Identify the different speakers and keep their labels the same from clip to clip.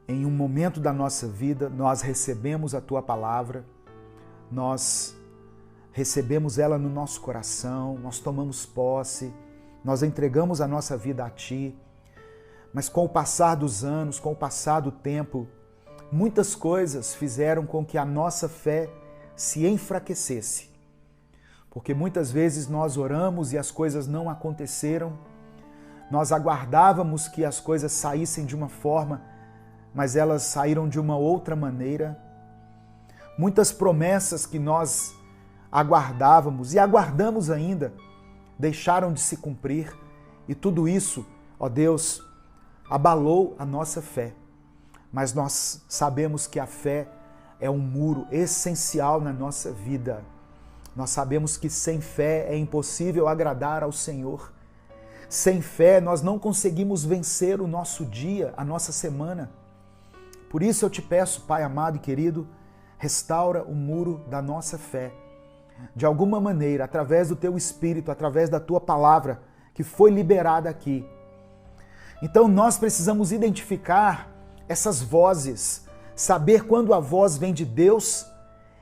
Speaker 1: em um momento da nossa vida, nós recebemos a Tua palavra, nós recebemos ela no nosso coração, nós tomamos posse, nós entregamos a nossa vida a Ti, mas com o passar dos anos, com o passar do tempo, muitas coisas fizeram com que a nossa fé se enfraquecesse. Porque muitas vezes nós oramos e as coisas não aconteceram, nós aguardávamos que as coisas saíssem de uma forma, mas elas saíram de uma outra maneira. Muitas promessas que nós aguardávamos e aguardamos ainda, deixaram de se cumprir, e tudo isso, ó Deus, abalou a nossa fé. Mas nós sabemos que a fé é um muro essencial na nossa vida. Nós sabemos que sem fé é impossível agradar ao Senhor. Sem fé nós não conseguimos vencer o nosso dia, a nossa semana. Por isso eu te peço, Pai amado e querido, restaura o muro da nossa fé. De alguma maneira, através do Teu Espírito, através da Tua palavra, que foi liberada aqui. Então nós precisamos identificar essas vozes, saber quando a voz vem de Deus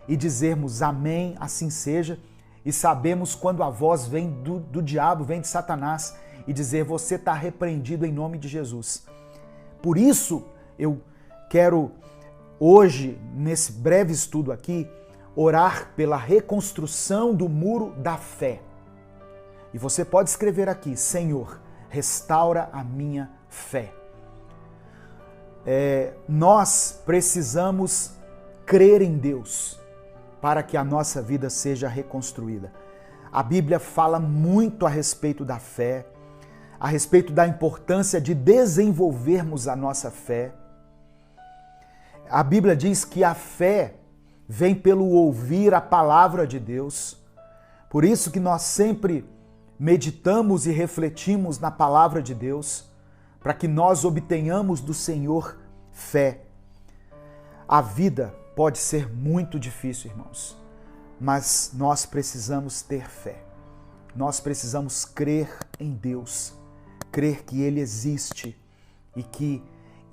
Speaker 1: e dizermos amém, assim seja, e sabemos quando a voz vem do diabo, vem de Satanás, e dizer você está repreendido em nome de Jesus. Por isso eu quero hoje, nesse breve estudo aqui, orar pela reconstrução do muro da fé. E você pode escrever aqui, Senhor, restaura a minha fé. Nós precisamos crer em Deus para que a nossa vida seja reconstruída. A Bíblia fala muito a respeito da fé, a respeito da importância de desenvolvermos a nossa fé. A Bíblia diz que a fé vem pelo ouvir a palavra de Deus. Por isso que nós sempre meditamos e refletimos na palavra de Deus, para que nós obtenhamos do Senhor fé. A vida pode ser muito difícil, irmãos, mas nós precisamos ter fé. Nós precisamos crer em Deus, crer que Ele existe e que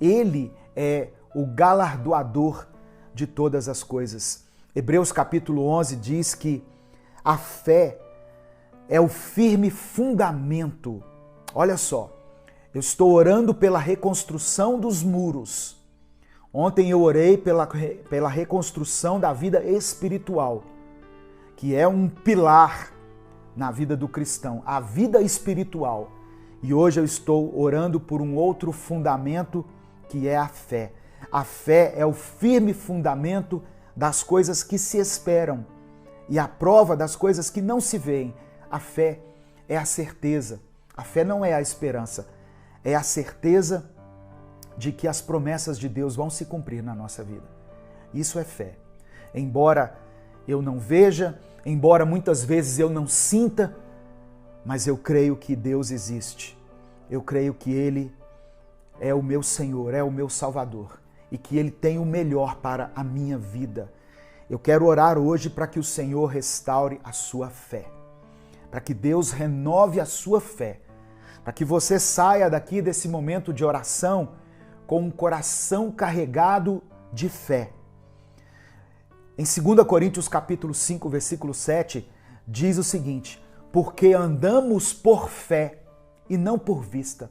Speaker 1: Ele é o galardoador de todas as coisas. Hebreus capítulo 11 diz que a fé é o firme fundamento. Olha só, eu estou orando pela reconstrução dos muros. Ontem eu orei pela reconstrução da vida espiritual, que é um pilar na vida do cristão, a vida espiritual. E hoje eu estou orando por um outro fundamento, que é a fé. A fé é o firme fundamento das coisas que se esperam e a prova das coisas que não se veem. A fé é a certeza. A fé não é a esperança. É a certeza de que as promessas de Deus vão se cumprir na nossa vida. Isso é fé. Embora eu não veja, embora muitas vezes eu não sinta, mas eu creio que Deus existe. Eu creio que Ele é o meu Senhor, é o meu Salvador e que Ele tem o melhor para a minha vida. Eu quero orar hoje para que o Senhor restaure a sua fé, para que Deus renove a sua fé, para que você saia daqui desse momento de oração com um coração carregado de fé. Em 2 Coríntios capítulo 5, versículo 7, diz o seguinte: porque andamos por fé e não por vista.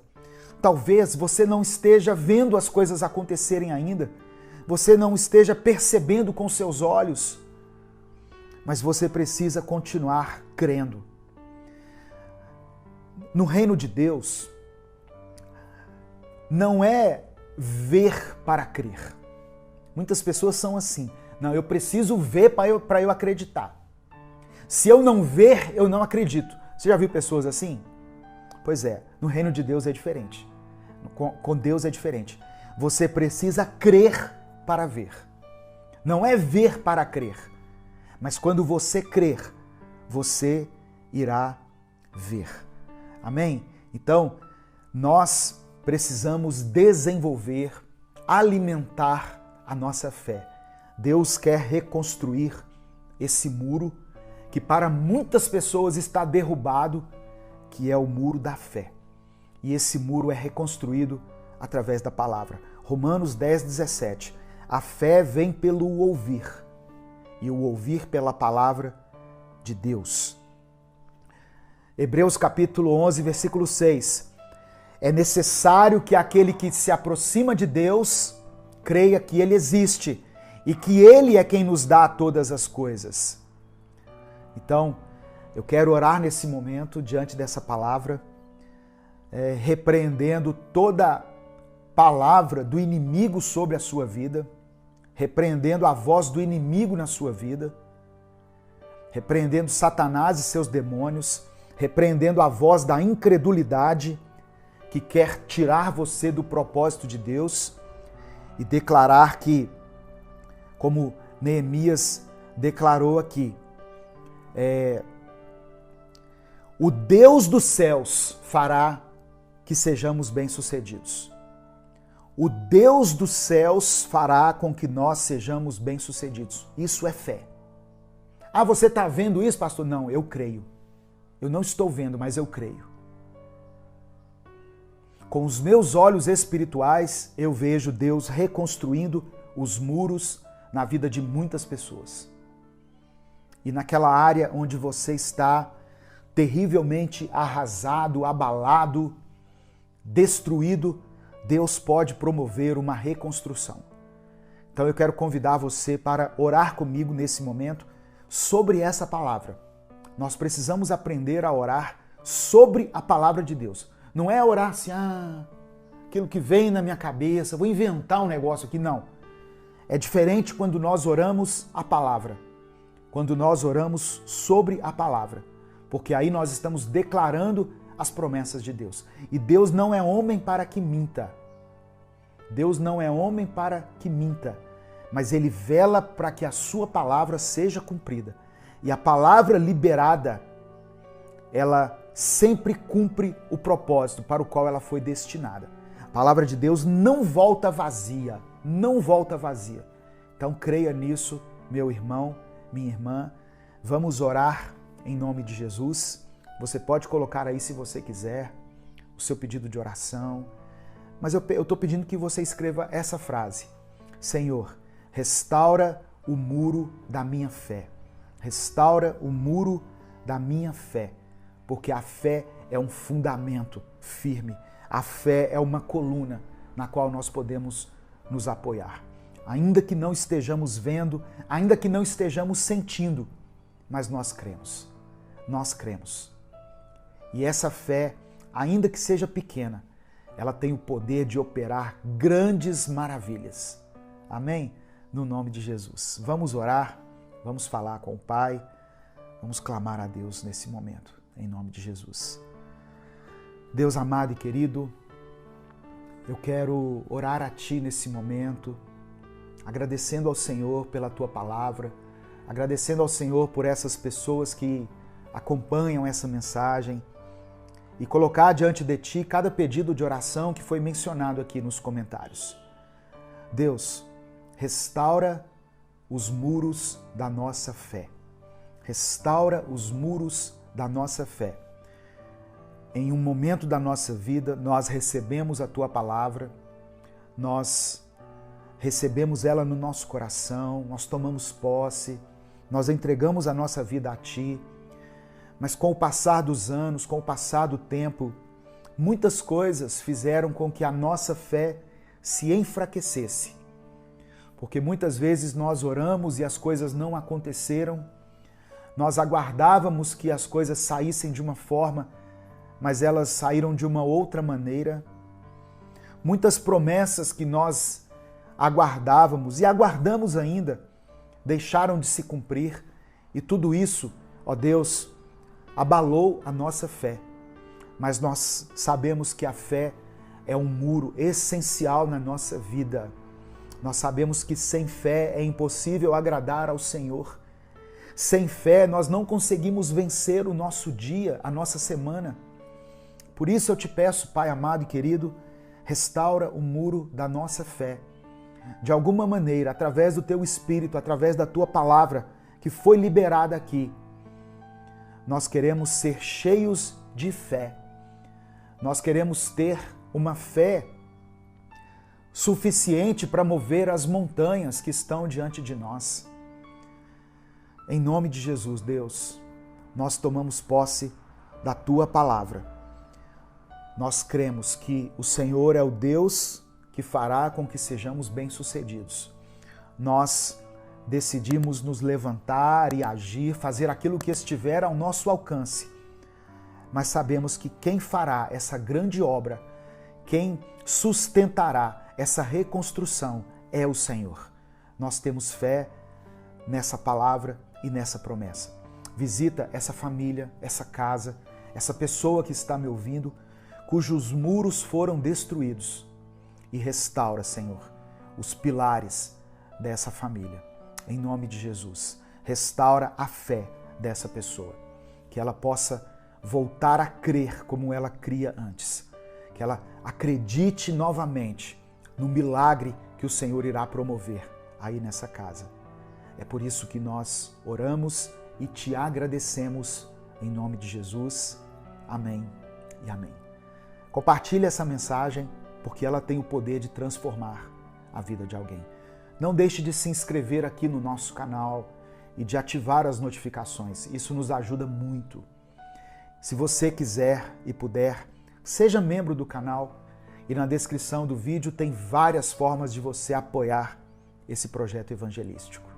Speaker 1: Talvez você não esteja vendo as coisas acontecerem ainda, você não esteja percebendo com seus olhos, mas você precisa continuar crendo. No reino de Deus, não é ver para crer. Muitas pessoas são assim. Não, eu preciso ver para eu acreditar. Se eu não ver, eu não acredito. Você já viu pessoas assim? Pois é, no reino de Deus é diferente. Com Deus é diferente. Você precisa crer para ver. Não é ver para crer. Mas quando você crer, você irá ver. Amém? Então, nós precisamos desenvolver, alimentar a nossa fé. Deus quer reconstruir esse muro que para muitas pessoas está derrubado, que é o muro da fé. E esse muro é reconstruído através da palavra. Romanos 10:17. A fé vem pelo ouvir, e o ouvir pela palavra de Deus. Hebreus capítulo 11, versículo 6. É necessário que aquele que se aproxima de Deus creia que Ele existe e que Ele é quem nos dá todas as coisas. Então, eu quero orar nesse momento, diante dessa palavra, repreendendo toda palavra do inimigo sobre a sua vida, repreendendo a voz do inimigo na sua vida, repreendendo Satanás e seus demônios, repreendendo a voz da incredulidade que quer tirar você do propósito de Deus e declarar que, como Neemias declarou aqui, o Deus dos céus fará que sejamos bem-sucedidos. O Deus dos céus fará com que nós sejamos bem-sucedidos. Isso é fé. Ah, você está vendo isso, pastor? Não, eu creio. Eu não estou vendo, mas eu creio. Com os meus olhos espirituais, eu vejo Deus reconstruindo os muros na vida de muitas pessoas. E naquela área onde você está terrivelmente arrasado, abalado, destruído, Deus pode promover uma reconstrução. Então eu quero convidar você para orar comigo nesse momento sobre essa palavra. Nós precisamos aprender a orar sobre a palavra de Deus. Não é orar assim, aquilo que vem na minha cabeça, vou inventar um negócio aqui. Não. É diferente quando nós oramos a palavra. Quando nós oramos sobre a palavra. Porque aí nós estamos declarando as promessas de Deus. E Deus não é homem para que minta. Deus não é homem para que minta. Mas Ele vela para que a sua palavra seja cumprida. E a palavra liberada, ela sempre cumpre o propósito para o qual ela foi destinada. A palavra de Deus não volta vazia. Não volta vazia. Então creia nisso, meu irmão, minha irmã. Vamos orar em nome de Jesus. Você pode colocar aí, se você quiser, o seu pedido de oração. Mas eu estou pedindo que você escreva essa frase. Senhor, restaura o muro da minha fé. Restaura o muro da minha fé. Porque a fé é um fundamento firme. A fé é uma coluna na qual nós podemos nos apoiar. Ainda que não estejamos vendo, ainda que não estejamos sentindo, mas nós cremos. Nós cremos. E essa fé, ainda que seja pequena, ela tem o poder de operar grandes maravilhas. Amém? No nome de Jesus. Vamos orar, vamos falar com o Pai, vamos clamar a Deus nesse momento, em nome de Jesus. Deus amado e querido, eu quero orar a Ti nesse momento, agradecendo ao Senhor pela Tua palavra, agradecendo ao Senhor por essas pessoas que acompanham essa mensagem e colocar diante de Ti cada pedido de oração que foi mencionado aqui nos comentários. Deus, restaura os muros da nossa fé. Restaura os muros da nossa fé. Em um momento da nossa vida, nós recebemos a Tua palavra, nós recebemos ela no nosso coração, nós tomamos posse, nós entregamos a nossa vida a Ti, mas com o passar dos anos, com o passar do tempo, muitas coisas fizeram com que a nossa fé se enfraquecesse. Porque muitas vezes nós oramos e as coisas não aconteceram, nós aguardávamos que as coisas saíssem de uma forma, mas elas saíram de uma outra maneira. Muitas promessas que nós aguardávamos e aguardamos ainda, deixaram de se cumprir e tudo isso, ó Deus, abalou a nossa fé. Mas nós sabemos que a fé é um muro essencial na nossa vida. Nós sabemos que sem fé é impossível agradar ao Senhor. Sem fé nós não conseguimos vencer o nosso dia, a nossa semana. Por isso eu te peço, Pai amado e querido, restaura o muro da nossa fé. De alguma maneira, através do Teu Espírito, através da Tua palavra que foi liberada aqui, nós queremos ser cheios de fé. Nós queremos ter uma fé suficiente para mover as montanhas que estão diante de nós. Em nome de Jesus, Deus, nós tomamos posse da Tua palavra. Nós cremos que o Senhor é o Deus que fará com que sejamos bem-sucedidos. Nós decidimos nos levantar e agir, fazer aquilo que estiver ao nosso alcance. Mas sabemos que quem fará essa grande obra, quem sustentará essa reconstrução é o Senhor. Nós temos fé nessa palavra e nessa promessa. Visita essa família, essa casa, essa pessoa que está me ouvindo, cujos muros foram destruídos, e restaura, Senhor, os pilares dessa família. Em nome de Jesus, restaura a fé dessa pessoa, que ela possa voltar a crer como ela cria antes, que ela acredite novamente no milagre que o Senhor irá promover aí nessa casa. É por isso que nós oramos e te agradecemos em nome de Jesus. Amém e amém. Compartilhe essa mensagem porque ela tem o poder de transformar a vida de alguém. Não deixe de se inscrever aqui no nosso canal e de ativar as notificações. Isso nos ajuda muito. Se você quiser e puder, seja membro do canal e na descrição do vídeo tem várias formas de você apoiar esse projeto evangelístico.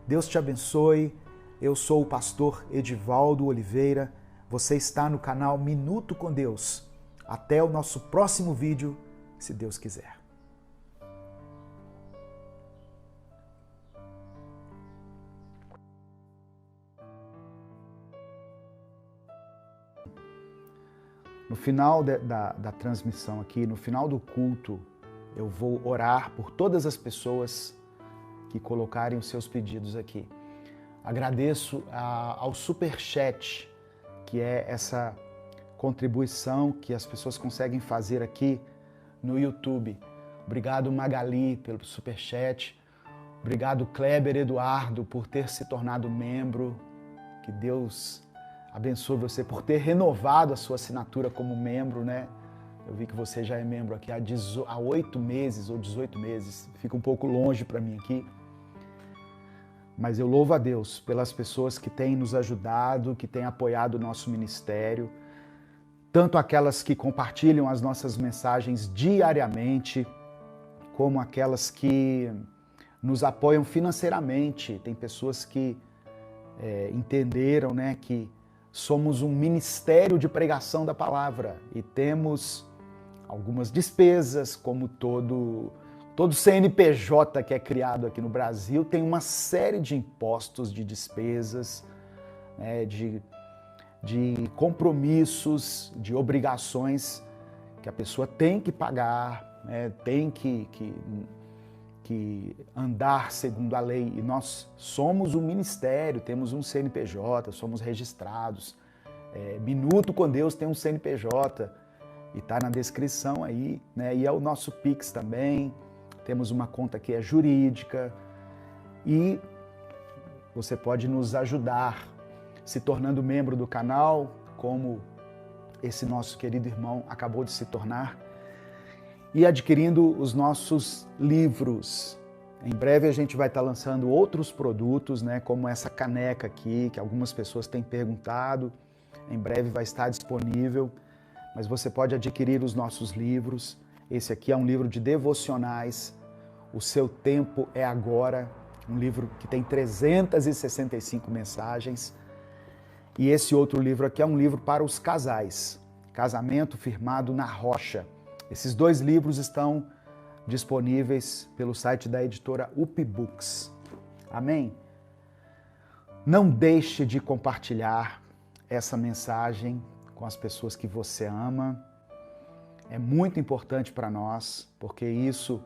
Speaker 1: Deus te abençoe. Eu sou o pastor Edivaldo Oliveira. Você está no canal Minuto com Deus. Até o nosso próximo vídeo, se Deus quiser. No final da transmissão aqui, no final do culto, eu vou orar por todas as pessoas que colocarem os seus pedidos aqui. Agradeço ao Superchat, que é essa contribuição que as pessoas conseguem fazer aqui no YouTube. Obrigado, Magali, pelo Superchat. Obrigado, Kleber Eduardo, por ter se tornado membro. Que Deus abençoe você por ter renovado a sua assinatura como membro, né? Eu vi que você já é membro aqui há 8 meses ou 18 meses. Fica um pouco longe para mim aqui. Mas eu louvo a Deus pelas pessoas que têm nos ajudado, que têm apoiado o nosso ministério, tanto aquelas que compartilham as nossas mensagens diariamente, como aquelas que nos apoiam financeiramente. Tem pessoas que entenderam, né, que somos um ministério de pregação da palavra e temos algumas despesas, como todo CNPJ que é criado aqui no Brasil tem uma série de impostos, de despesas, né, de compromissos, de obrigações que a pessoa tem que pagar, né, tem que andar segundo a lei. E nós somos um ministério, temos um CNPJ, somos registrados. Minuto com Deus tem um CNPJ e está na descrição aí, né? E é o nosso Pix também. Temos uma conta que é jurídica e você pode nos ajudar se tornando membro do canal, como esse nosso querido irmão acabou de se tornar, e adquirindo os nossos livros. Em breve a gente vai estar lançando outros produtos, né, como essa caneca aqui, que algumas pessoas têm perguntado. Em breve vai estar disponível, mas você pode adquirir os nossos livros. Esse aqui é um livro de devocionais, O Seu Tempo é Agora, um livro que tem 365 mensagens. E esse outro livro aqui é um livro para os casais, Casamento Firmado na Rocha. Esses 2 livros estão disponíveis pelo site da editora UP Books. Amém? Não deixe de compartilhar essa mensagem com as pessoas que você ama. É muito importante para nós, porque isso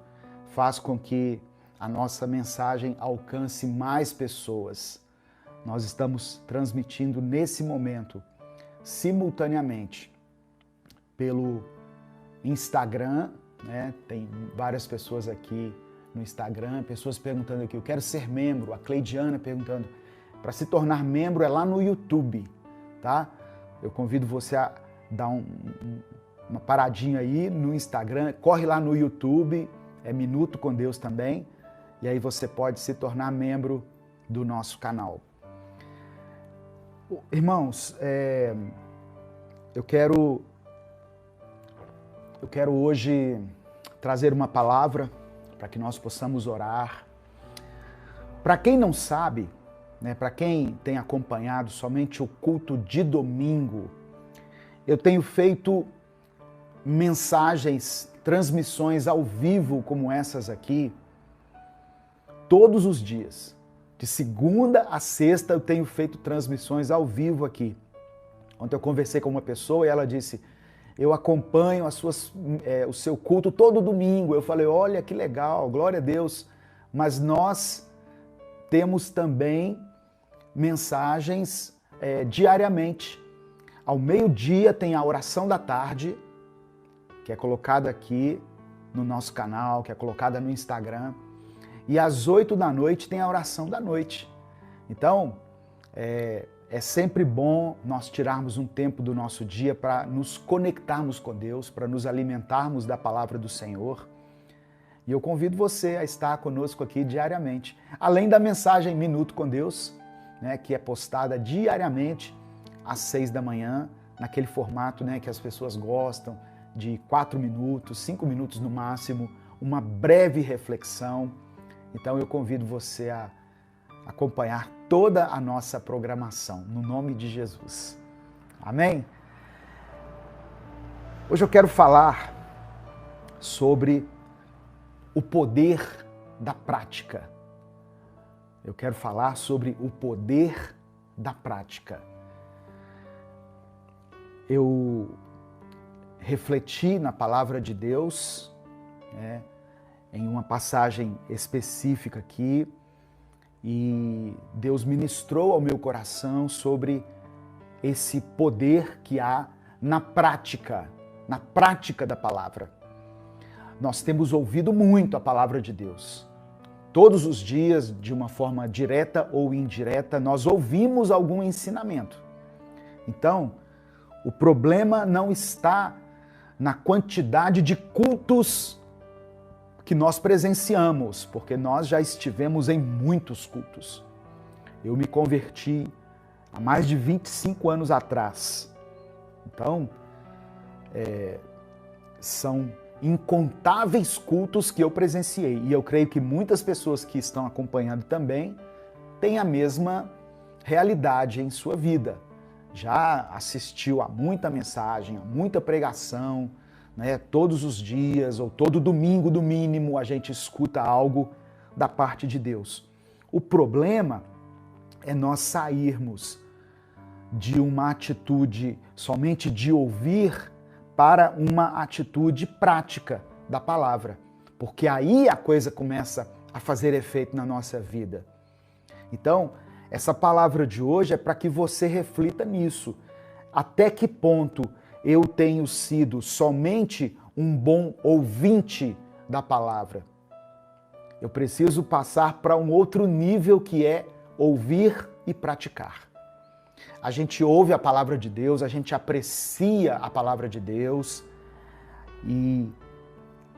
Speaker 1: faz com que a nossa mensagem alcance mais pessoas. Nós estamos transmitindo nesse momento, simultaneamente, pelo Instagram, né? Tem várias pessoas aqui no Instagram, pessoas perguntando aqui, eu quero ser membro, a Cleidiana perguntando, para se tornar membro é lá no YouTube, tá? Eu convido você a dar uma paradinha aí no Instagram, corre lá no YouTube, é Minuto com Deus também, e aí você pode se tornar membro do nosso canal. Irmãos, eu quero hoje trazer uma palavra para que nós possamos orar. Para quem não sabe, né, para quem tem acompanhado somente o culto de domingo, eu tenho feito mensagens, transmissões ao vivo como essas aqui, todos os dias. De segunda a sexta eu tenho feito transmissões ao vivo aqui. Ontem eu conversei com uma pessoa e ela disse, eu acompanho o seu culto todo domingo. Eu falei, olha que legal, glória a Deus. Mas nós temos também mensagens diariamente. Ao meio-dia tem a oração da tarde, que é colocada aqui no nosso canal, que é colocada no Instagram. E às 8 da noite tem a oração da noite. Então, é sempre bom nós tirarmos um tempo do nosso dia para nos conectarmos com Deus, para nos alimentarmos da palavra do Senhor. E eu convido você a estar conosco aqui diariamente. Além da mensagem Minuto com Deus, né, que é postada diariamente às 6 da manhã, naquele formato, né, que as pessoas gostam, de 4 minutos, 5 minutos no máximo, uma breve reflexão. Então eu convido você a acompanhar toda a nossa programação, no nome de Jesus. Amém? Hoje eu quero falar sobre o poder da prática. Eu quero falar sobre o poder da prática. Eu refleti na palavra de Deus, né, em uma passagem específica aqui, e Deus ministrou ao meu coração sobre esse poder que há na prática da palavra. Nós temos ouvido muito a palavra de Deus. Todos os dias, de uma forma direta ou indireta, nós ouvimos algum ensinamento. Então, o problema não está na quantidade de cultos que nós presenciamos, porque nós já estivemos em muitos cultos. Eu me converti há mais de 25 anos atrás. Então, são incontáveis cultos que eu presenciei. E eu creio que muitas pessoas que estão acompanhando também têm a mesma realidade em sua vida. Já assistiu a muita mensagem, a muita pregação, né? Todos os dias ou todo domingo, no mínimo, a gente escuta algo da parte de Deus. O problema é nós sairmos de uma atitude somente de ouvir para uma atitude prática da palavra, porque aí a coisa começa a fazer efeito na nossa vida. Então, essa palavra de hoje é para que você reflita nisso. Até que ponto eu tenho sido somente um bom ouvinte da palavra? Eu preciso passar para um outro nível, que é ouvir e praticar. A gente ouve a palavra de Deus, a gente aprecia a palavra de Deus e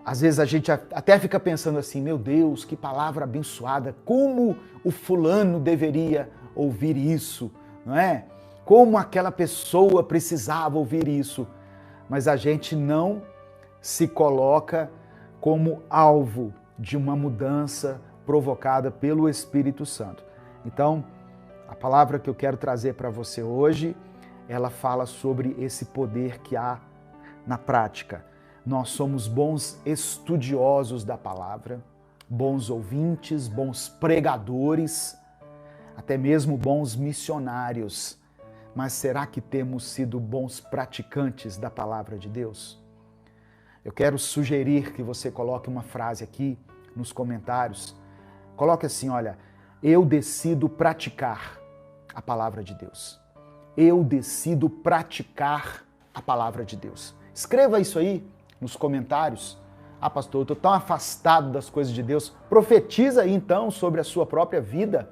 Speaker 1: às vezes a gente até fica pensando assim, meu Deus, que palavra abençoada, como o fulano deveria ouvir isso, não é? Como aquela pessoa precisava ouvir isso, mas a gente não se coloca como alvo de uma mudança provocada pelo Espírito Santo. Então, a palavra que eu quero trazer para você hoje, ela fala sobre esse poder que há na prática. Nós somos bons estudiosos da palavra, bons ouvintes, bons pregadores, até mesmo bons missionários. Mas será que temos sido bons praticantes da palavra de Deus? Eu quero sugerir que você coloque uma frase aqui nos comentários. Coloque assim, olha, eu decido praticar a palavra de Deus. Eu decido praticar a palavra de Deus. Escreva isso aí nos comentários. Ah, pastor, eu estou tão afastado das coisas de Deus. Profetiza aí então sobre a sua própria vida.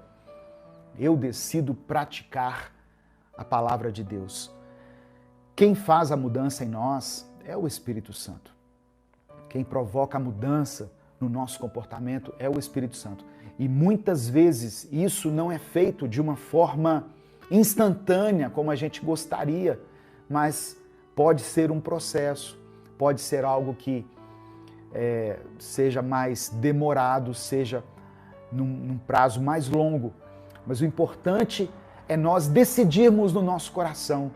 Speaker 1: Eu decido praticar a palavra de Deus. Quem faz a mudança em nós é o Espírito Santo. Quem provoca a mudança no nosso comportamento é o Espírito Santo. E muitas vezes isso não é feito de uma forma instantânea, como a gente gostaria, mas pode ser um processo, pode ser algo que seja mais demorado, seja num prazo mais longo. Mas o importante é nós decidirmos no nosso coração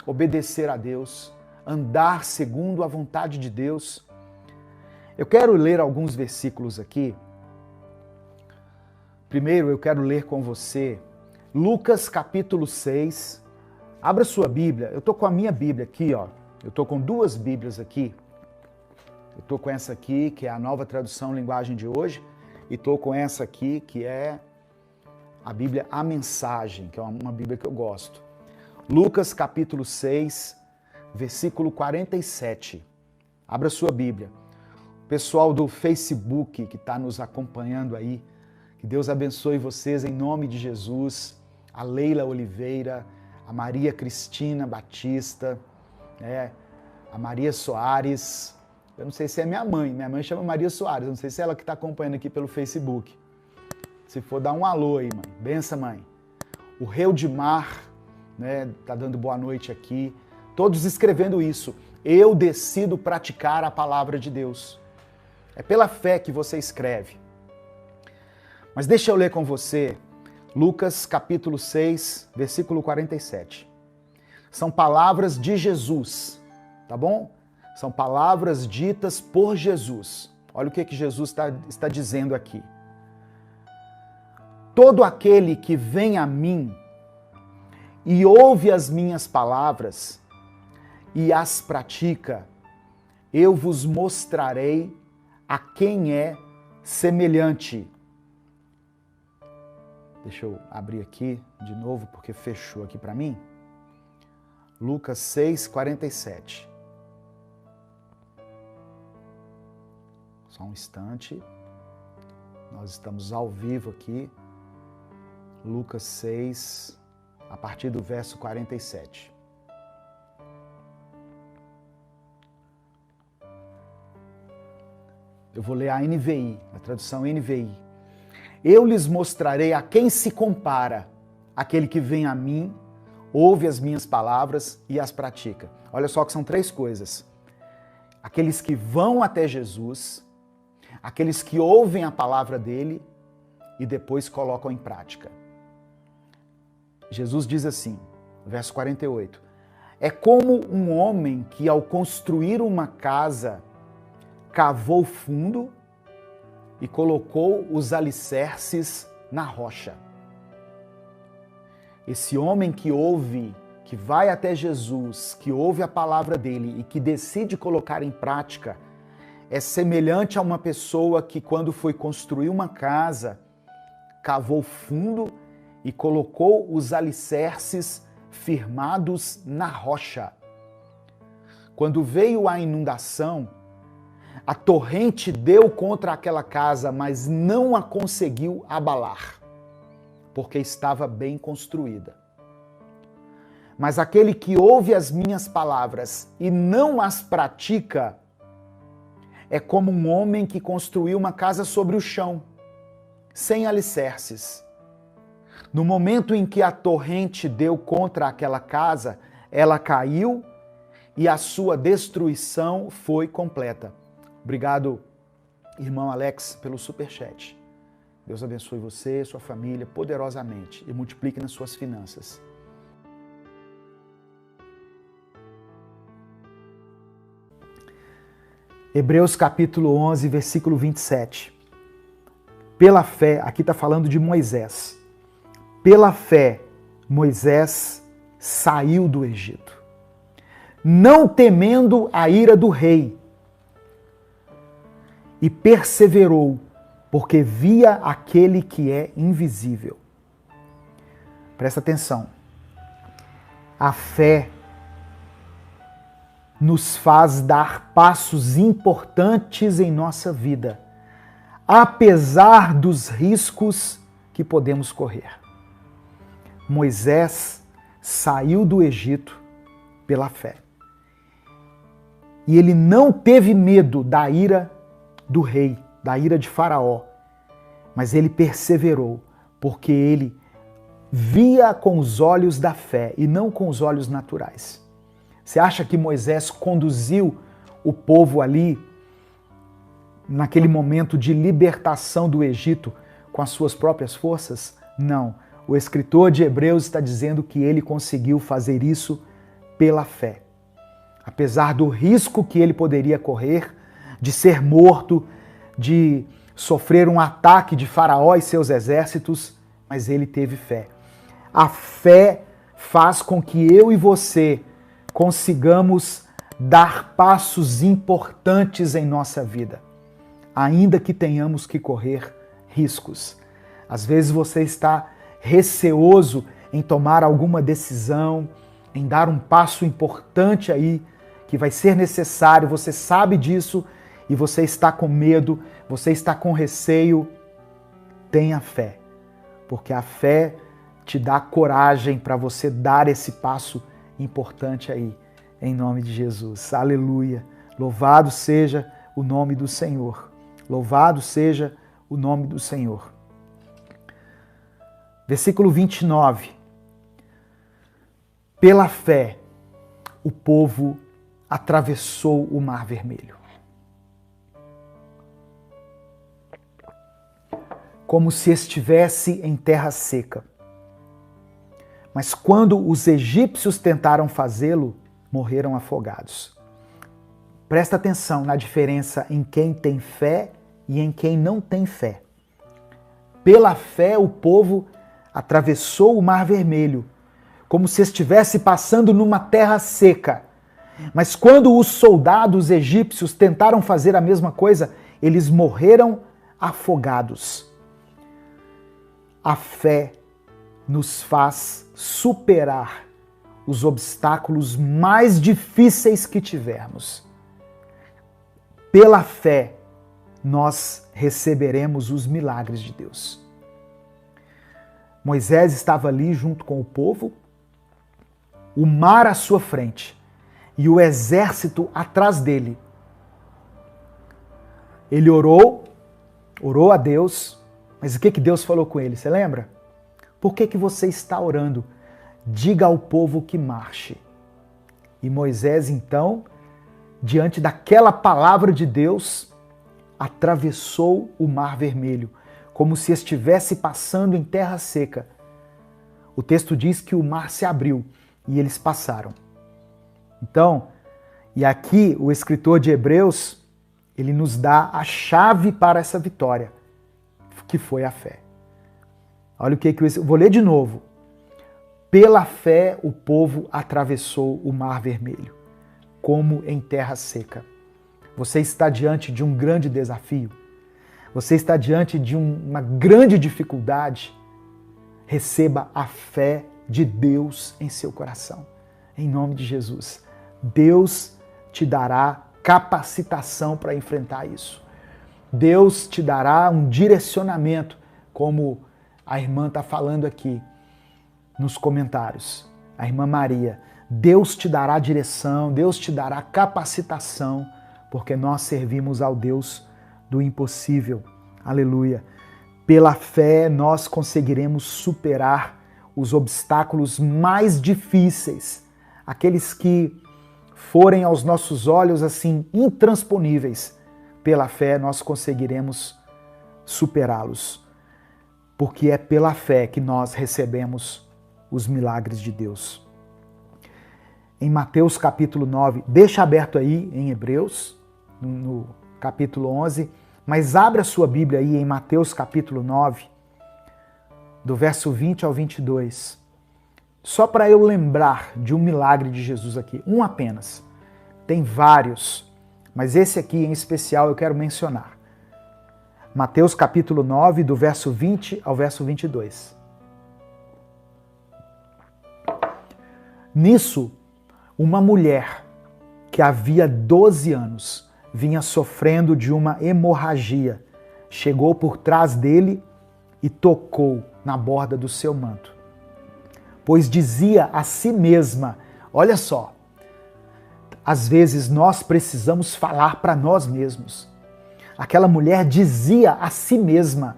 Speaker 1: obedecer a Deus, andar segundo a vontade de Deus. Eu quero ler alguns versículos aqui. Primeiro eu quero ler com você Lucas capítulo 6. Abra sua Bíblia. Eu estou com a minha Bíblia aqui, ó. Eu estou com duas Bíblias aqui. Eu estou com essa aqui, que é a Nova Tradução Linguagem de Hoje, e estou com essa aqui, que é a Bíblia A Mensagem, que é uma Bíblia que eu gosto. Lucas capítulo 6, versículo 47. Abra sua Bíblia. O pessoal do Facebook que está nos acompanhando aí, que Deus abençoe vocês em nome de Jesus. A Leila Oliveira, a Maria Cristina Batista, a Maria Soares. Eu não sei se é minha mãe chama Maria Soares, eu não sei se é ela que está acompanhando aqui pelo Facebook. Se for, dá um alô aí, mãe. Benção, mãe. O Reudimar, tá dando boa noite aqui. Todos escrevendo isso. Eu decido praticar a palavra de Deus. É pela fé que você escreve. Mas deixa eu ler com você Lucas capítulo 6, versículo 47. São palavras de Jesus, tá bom? São palavras ditas por Jesus. Olha o que Jesus está dizendo aqui. Todo aquele que vem a mim e ouve as minhas palavras e as pratica, eu vos mostrarei a quem é semelhante. Deixa eu abrir aqui de novo, porque fechou aqui para mim. Lucas 6, 47. Só um instante. Nós estamos ao vivo aqui. Lucas 6, a partir do verso 47. Eu vou ler a NVI, a tradução NVI. Eu lhes mostrarei a quem se compara aquele que vem a mim, ouve as minhas palavras e as pratica. Olha só que são três coisas. Aqueles que vão até Jesus, aqueles que ouvem a palavra dele e depois colocam em prática. Jesus diz assim, verso 48, é como um homem que ao construir uma casa cavou fundo e colocou os alicerces na rocha. Esse homem que ouve, que vai até Jesus, que ouve a palavra dele e que decide colocar em prática, é semelhante a uma pessoa que quando foi construir uma casa, cavou fundo e colocou os alicerces firmados na rocha. Quando veio a inundação, a torrente deu contra aquela casa, mas não a conseguiu abalar, porque estava bem construída. Mas aquele que ouve as minhas palavras e não as pratica, é como um homem que construiu uma casa sobre o chão, sem alicerces. No momento em que a torrente deu contra aquela casa, ela caiu e a sua destruição foi completa. Obrigado, irmão Alex, pelo superchat. Deus abençoe você e sua família poderosamente e multiplique nas suas finanças. Hebreus capítulo 11, versículo 27. Pela fé, aqui está falando de Moisés. Pela fé, Moisés saiu do Egito, não temendo a ira do rei, e perseverou, porque via aquele que é invisível. Presta atenção. A fé nos faz dar passos importantes em nossa vida, apesar dos riscos que podemos correr. Moisés saiu do Egito pela fé. E ele não teve medo da ira do rei, da ira de Faraó, mas ele perseverou, porque ele via com os olhos da fé e não com os olhos naturais. Você acha que Moisés conduziu o povo ali, naquele momento de libertação do Egito, com as suas próprias forças? Não. O escritor de Hebreus está dizendo que ele conseguiu fazer isso pela fé. Apesar do risco que ele poderia correr, de ser morto, de sofrer um ataque de Faraó e seus exércitos, mas ele teve fé. A fé faz com que eu e você consigamos dar passos importantes em nossa vida, ainda que tenhamos que correr riscos. Às vezes você está receoso em tomar alguma decisão, em dar um passo importante aí, que vai ser necessário, você sabe disso e você está com medo, você está com receio. Tenha fé, porque a fé te dá coragem para você dar esse passo importante aí, em nome de Jesus. Aleluia! Louvado seja o nome do Senhor. Louvado seja o nome do Senhor. Versículo 29. Pela fé, o povo atravessou o Mar Vermelho, como se estivesse em terra seca. Mas quando os egípcios tentaram fazê-lo, morreram afogados. Presta atenção na diferença em quem tem fé e em quem não tem fé. Pela fé, o povo atravessou o Mar Vermelho, como se estivesse passando numa terra seca. Mas quando os soldados egípcios tentaram fazer a mesma coisa, eles morreram afogados. A fé nos faz superar os obstáculos mais difíceis que tivermos. Pela fé, nós receberemos os milagres de Deus. Moisés estava ali junto com o povo, o mar à sua frente e o exército atrás dele. Ele orou a Deus, mas o que Deus falou com ele? Você lembra? Por que você está orando? Diga ao povo que marche. E Moisés, então, diante daquela palavra de Deus, atravessou o Mar Vermelho, como se estivesse passando em terra seca. O texto diz que o mar se abriu e eles passaram. Então, e aqui o escritor de Hebreus, ele nos dá a chave para essa vitória, que foi a fé. Olha o que eu vou ler de novo. Pela fé, o povo atravessou o Mar Vermelho, como em terra seca. Você está diante de um grande desafio. Você está diante de uma grande dificuldade. Receba a fé de Deus em seu coração. Em nome de Jesus. Deus te dará capacitação para enfrentar isso. Deus te dará um direcionamento, como a irmã está falando aqui nos comentários. A irmã Maria. Deus te dará direção, Deus te dará capacitação, porque nós servimos ao Deus do impossível. Aleluia. Pela fé, nós conseguiremos superar os obstáculos mais difíceis, aqueles que forem aos nossos olhos assim intransponíveis. Pela fé, nós conseguiremos superá-los, porque é pela fé que nós recebemos os milagres de Deus. Em Mateus capítulo 9, deixa aberto aí em Hebreus, no capítulo 11, mas abra a sua Bíblia aí em Mateus capítulo 9, do verso 20 ao 22. Só para eu lembrar de um milagre de Jesus aqui, um apenas. Tem vários, mas esse aqui em especial eu quero mencionar. Mateus capítulo 9, do verso 20 ao verso 22. Nisso, uma mulher que havia 12 anos vinha sofrendo de uma hemorragia, chegou por trás dele e tocou na borda do seu manto. Pois dizia a si mesma, olha só, às vezes nós precisamos falar para nós mesmos. Aquela mulher dizia a si mesma: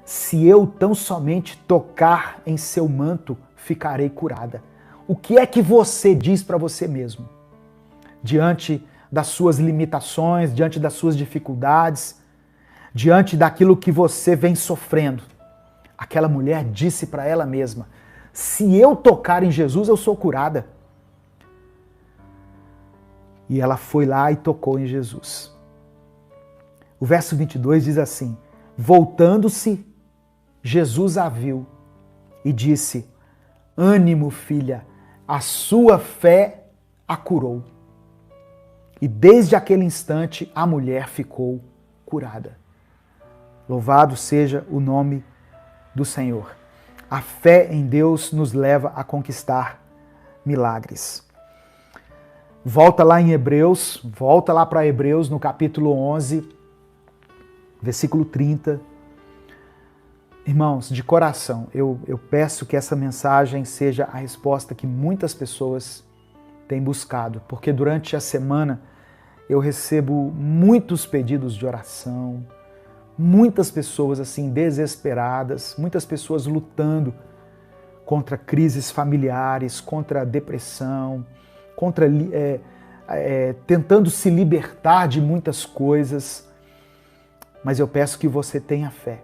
Speaker 1: se eu tão somente tocar em seu manto, ficarei curada. O que é que você diz para você mesmo? Diante das suas limitações, diante das suas dificuldades, diante daquilo que você vem sofrendo. Aquela mulher disse para ela mesma: se eu tocar em Jesus, eu sou curada. E ela foi lá e tocou em Jesus. O verso 22 diz assim: voltando-se, Jesus a viu e disse: ânimo, filha, a sua fé a curou. E desde aquele instante a mulher ficou curada. Louvado seja o nome do Senhor. A fé em Deus nos leva a conquistar milagres. Volta lá em Hebreus, volta lá para Hebreus no capítulo 11, versículo 30. Irmãos, de coração, eu peço que essa mensagem seja a resposta que muitas pessoas têm buscado, porque durante a semana eu recebo muitos pedidos de oração, muitas pessoas assim desesperadas, muitas pessoas lutando contra crises familiares, contra depressão, contra tentando se libertar de muitas coisas, mas eu peço que você tenha fé.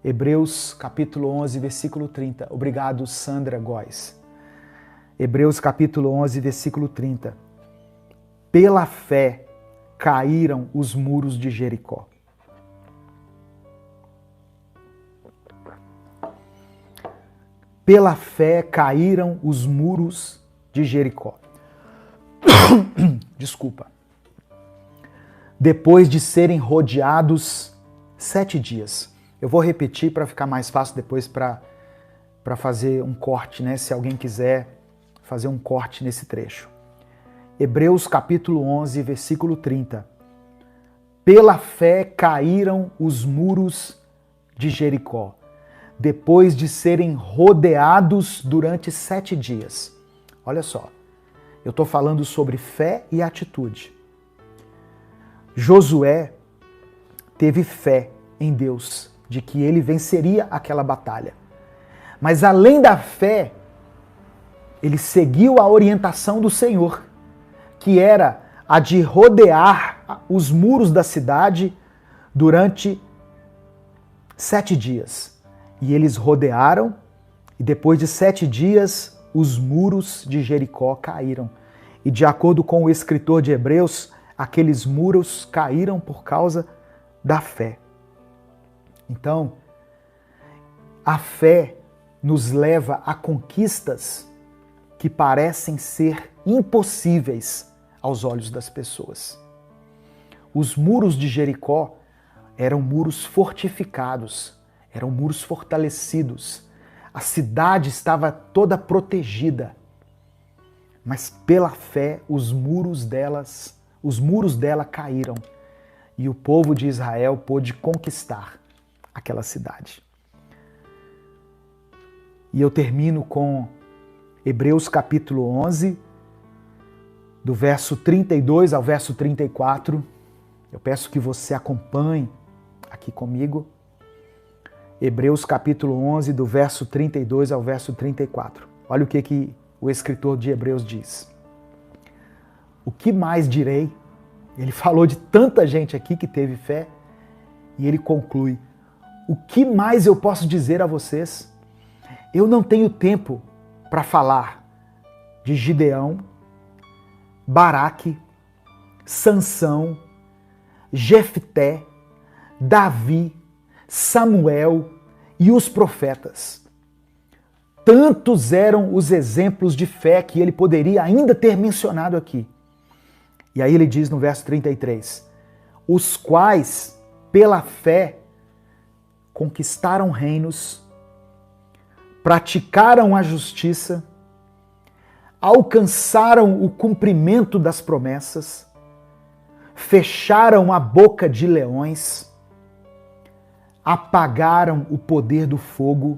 Speaker 1: Hebreus capítulo 11, versículo 30. Obrigado, Sandra Góes. Hebreus capítulo 11, versículo 30. Pela fé caíram os muros de Jericó. Pela fé caíram os muros de Jericó. Desculpa. Depois de serem rodeados 7 dias. Eu vou repetir para ficar mais fácil depois para fazer um corte, né? Se alguém quiser fazer um corte nesse trecho. Hebreus capítulo 11, versículo 30. Pela fé caíram os muros de Jericó, depois de serem rodeados durante 7 dias. Olha só, eu estou falando sobre fé e atitude. Josué teve fé em Deus, de que ele venceria aquela batalha. Mas além da fé, ele seguiu a orientação do Senhor, que era a de rodear os muros da cidade durante 7 dias. E eles rodearam, e depois de 7 dias, os muros de Jericó caíram. E de acordo com o escritor de Hebreus, aqueles muros caíram por causa da fé. Então, a fé nos leva a conquistas que parecem ser impossíveis aos olhos das pessoas. Os muros de Jericó eram muros fortificados, eram muros fortalecidos. A cidade estava toda protegida, mas pela fé os muros dela caíram e o povo de Israel pôde conquistar aquela cidade. E eu termino com Hebreus capítulo 11, do verso 32 ao verso 34. Eu peço que você acompanhe aqui comigo. Hebreus capítulo 11, do verso 32 ao verso 34. Olha o que o escritor de Hebreus diz. O que mais direi? Ele falou de tanta gente aqui que teve fé e ele conclui: o que mais eu posso dizer a vocês? Eu não tenho tempo para falar de Gideão, Baraque, Sansão, Jefté, Davi, Samuel e os profetas. Tantos eram os exemplos de fé que ele poderia ainda ter mencionado aqui. E aí ele diz no verso 33, os quais, pela fé, conquistaram reinos, praticaram a justiça, alcançaram o cumprimento das promessas, fecharam a boca de leões, apagaram o poder do fogo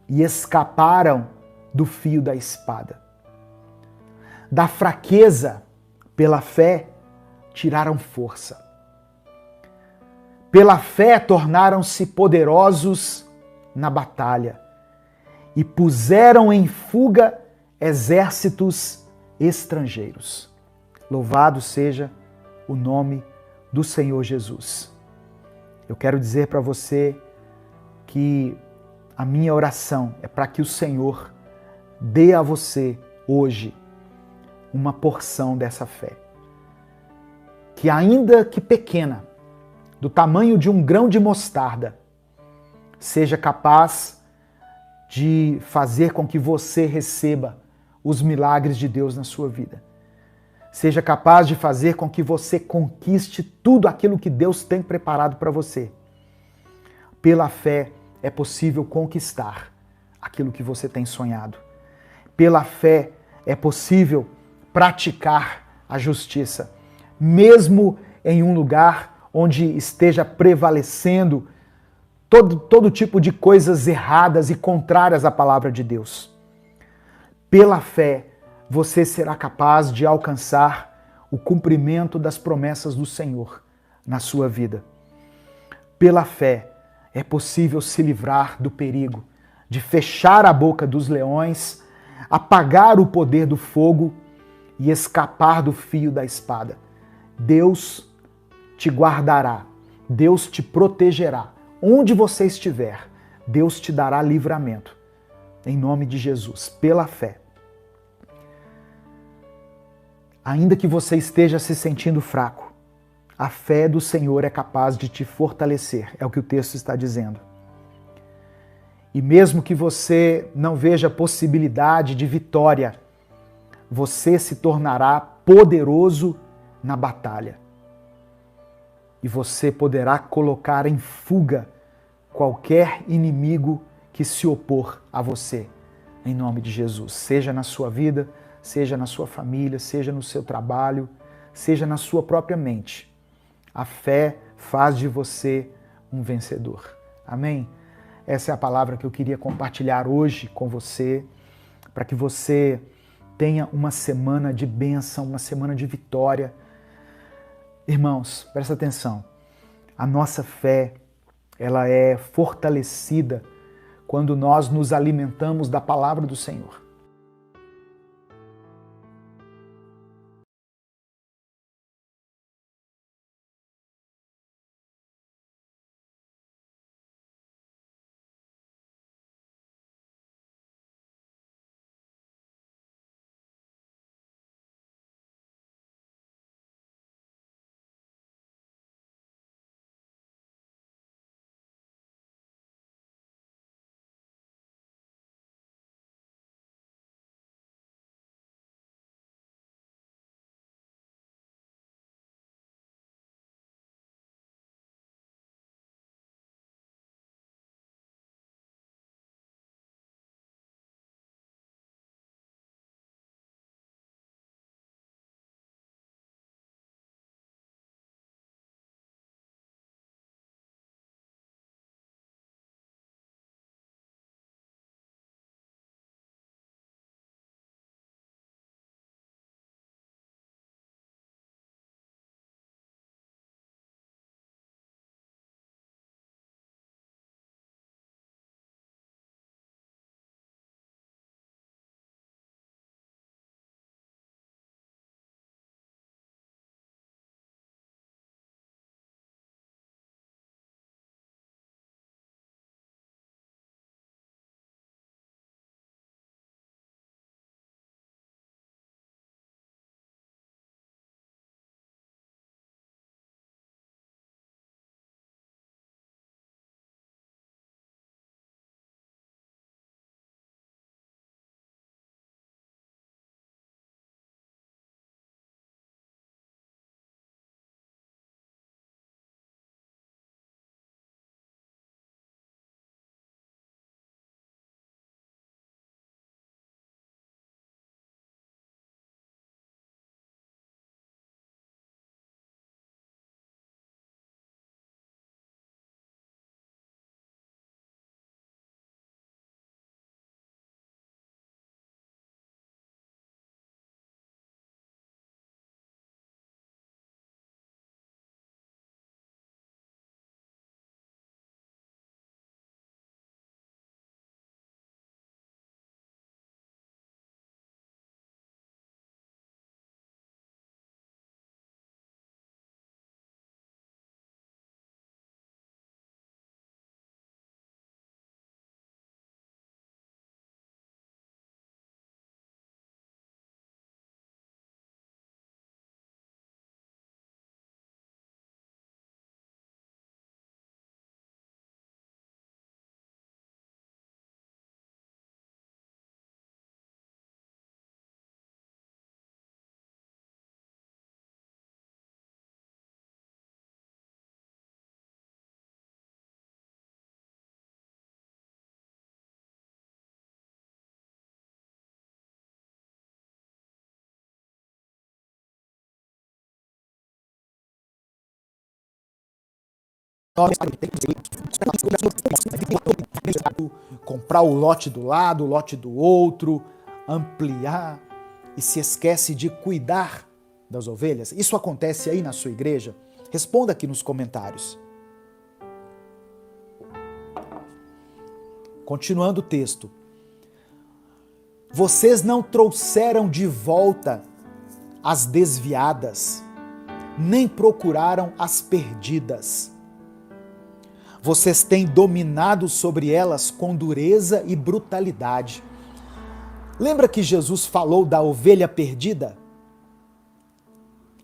Speaker 1: e escaparam do fio da espada. Da fraqueza, pela fé, tiraram força. Pela fé tornaram-se poderosos na batalha e puseram em fuga exércitos estrangeiros. Louvado seja o nome do Senhor Jesus. Eu quero dizer para você que a minha oração é para que o Senhor dê a você hoje uma porção dessa fé. Que ainda que pequena, do tamanho de um grão de mostarda, seja capaz de fazer com que você receba os milagres de Deus na sua vida. Seja capaz de fazer com que você conquiste tudo aquilo que Deus tem preparado para você. Pela fé é possível conquistar aquilo que você tem sonhado. Pela fé é possível praticar a justiça, mesmo em um lugar onde esteja prevalecendo todo tipo de coisas erradas e contrárias à palavra de Deus. Pela fé, você será capaz de alcançar o cumprimento das promessas do Senhor na sua vida. Pela fé, é possível se livrar do perigo de fechar a boca dos leões, apagar o poder do fogo e escapar do fio da espada. Deus te guardará, Deus te protegerá. Onde você estiver, Deus te dará livramento. Em nome de Jesus, pela fé. Ainda que você esteja se sentindo fraco, a fé do Senhor é capaz de te fortalecer, é o que o texto está dizendo. E mesmo que você não veja possibilidade de vitória, você se tornará poderoso na batalha. E você poderá colocar em fuga qualquer inimigo que se opor a você, em nome de Jesus. Seja na sua vida, seja na sua família, seja no seu trabalho, seja na sua própria mente. A fé faz de você um vencedor. Amém? Essa é a palavra que eu queria compartilhar hoje com você, para que você tenha uma semana de bênção, uma semana de vitória. Irmãos, presta atenção. A nossa fé, ela é fortalecida quando nós nos alimentamos da palavra do Senhor. comprar o lote do lado, o lote do outro, ampliar e se esquece de cuidar das ovelhas. Isso acontece aí na sua igreja? Responda aqui nos comentários. Continuando o texto. Vocês não trouxeram de volta as desviadas, nem procuraram as perdidas. Vocês têm dominado sobre elas com dureza e brutalidade. Lembra que Jesus falou da ovelha perdida?